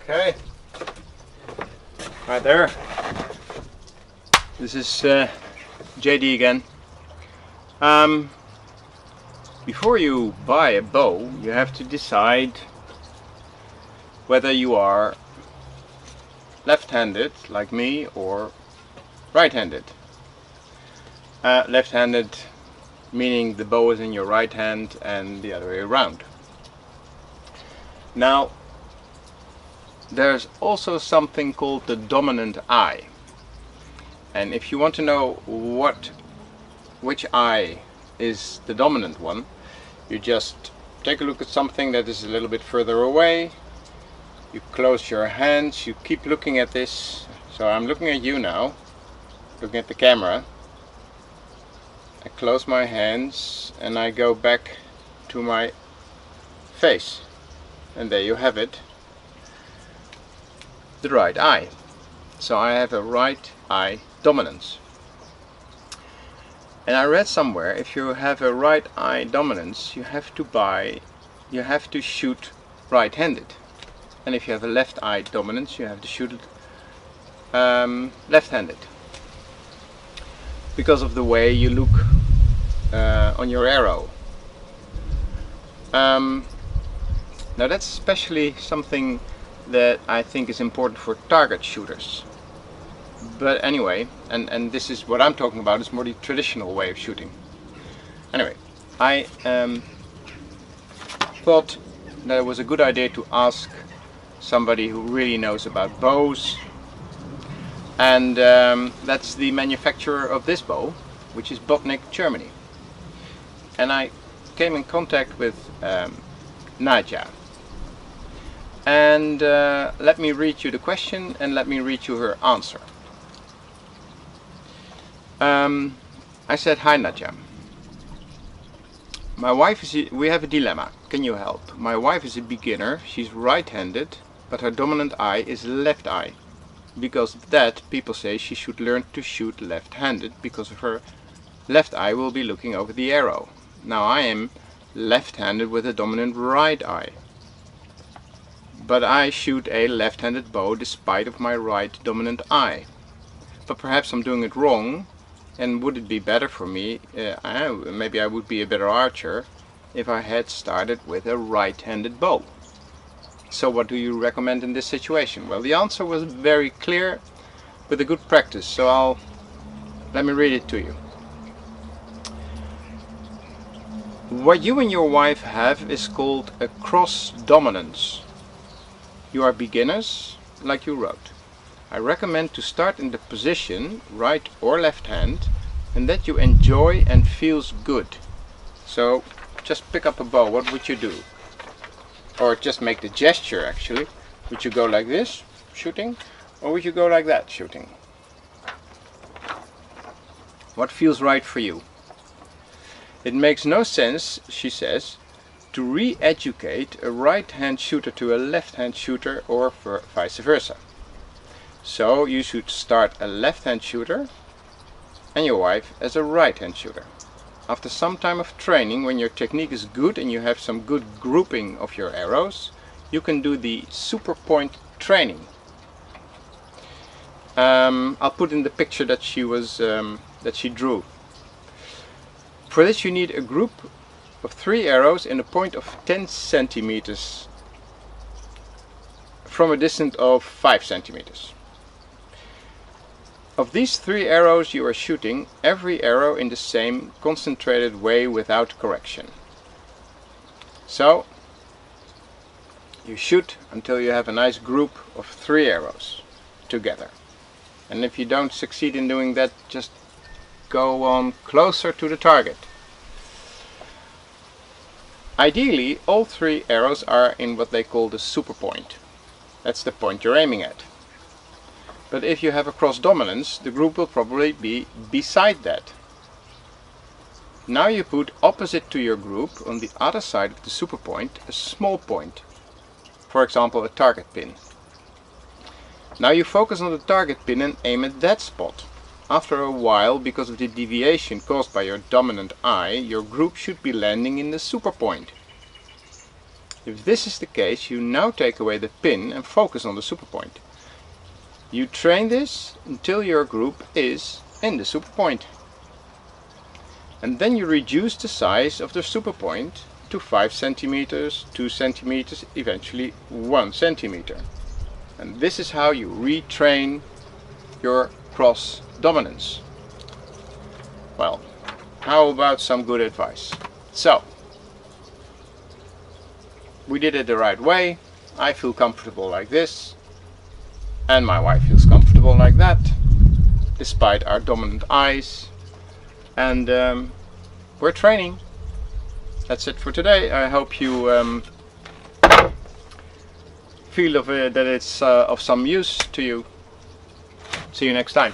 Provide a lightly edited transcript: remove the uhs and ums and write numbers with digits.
Okay, right there. This is JD again. Before you buy a bow, you have to decide whether you are left-handed like me or right-handed. Left-handed meaning the bow is in your right hand and the other way around. Now there's also something called the dominant eye, and if you want to know which eye is the dominant one, you just take a look at something that is a little bit further away. You close your hands, you keep looking at this. So I'm looking at you now, looking at the camera. I close my hands and I go back to my face, and there you have it, the right eye. So I have a right eye dominance. And I read somewhere, if you have a right eye dominance, you have to shoot right-handed. And if you have a left eye dominance, you have to shoot it left-handed, because of the way you look on your arrow. Now that's especially something that I think is important for target shooters. But anyway, and this is what I'm talking about, is more the traditional way of shooting. Anyway, I thought that it was a good idea to ask somebody who really knows about bows, and that's the manufacturer of this bow, which is Botnik, Germany. And I came in contact with Nadja. And let me read you the question and let me read you her answer. I said, "Hi Nadja. My wife we have a dilemma. Can you help? My wife is a beginner. She's right-handed, but her dominant eye is left eye. Because of that, people say she should learn to shoot left-handed, because of her left eye will be looking over the arrow. Now I am left-handed with a dominant right eye, but I shoot a left-handed bow despite of my right dominant eye. But perhaps I'm doing it wrong, and would it be better for me, maybe I would be a better archer if I had started with a right-handed bow. So what do you recommend in this situation?" Well, the answer was very clear with a good practice, so let me read it to you. What you and your wife have is called a cross dominance. You are beginners, like you wrote. I recommend to start in the position, right or left hand, and that you enjoy and feels good. So just pick up a bow. What would you do? Or just make the gesture actually. Would you go like this, shooting? Or would you go like that, shooting? What feels right for you? It makes no sense, she says, to re-educate a right-hand shooter to a left-hand shooter, or vice versa. So you should start a left-hand shooter and your wife as a right-hand shooter. After some time of training, when your technique is good and you have some good grouping of your arrows, you can do the super point training. I'll put in the picture that she drew. For this you need a group of 3 arrows in a point of 10 centimeters from a distance of 5 centimeters. Of these 3 arrows you are shooting every arrow in the same concentrated way without correction. So you shoot until you have a nice group of 3 arrows together. And if you don't succeed in doing that, just go on closer to the target. Ideally, all 3 arrows are in what they call the super point. That's the point you're aiming at. But if you have a cross dominance, the group will probably be beside that. Now you put opposite to your group on the other side of the super point a small point, for example a target pin. Now you focus on the target pin and aim at that spot. After a while, because of the deviation caused by your dominant eye, your group should be landing in the super point. If this is the case, you now take away the pin and focus on the superpoint. You train this until your group is in the superpoint. And then you reduce the size of the superpoint to 5 centimeters, 2 centimeters, eventually 1 centimeter. And this is how you retrain your cross dominance. Well, how about some good advice? So, we did it the right way. I feel comfortable like this, and my wife feels comfortable like that, despite our dominant eyes. And we're training. That's it for today. I hope you feel that it's of some use to you. See you next time.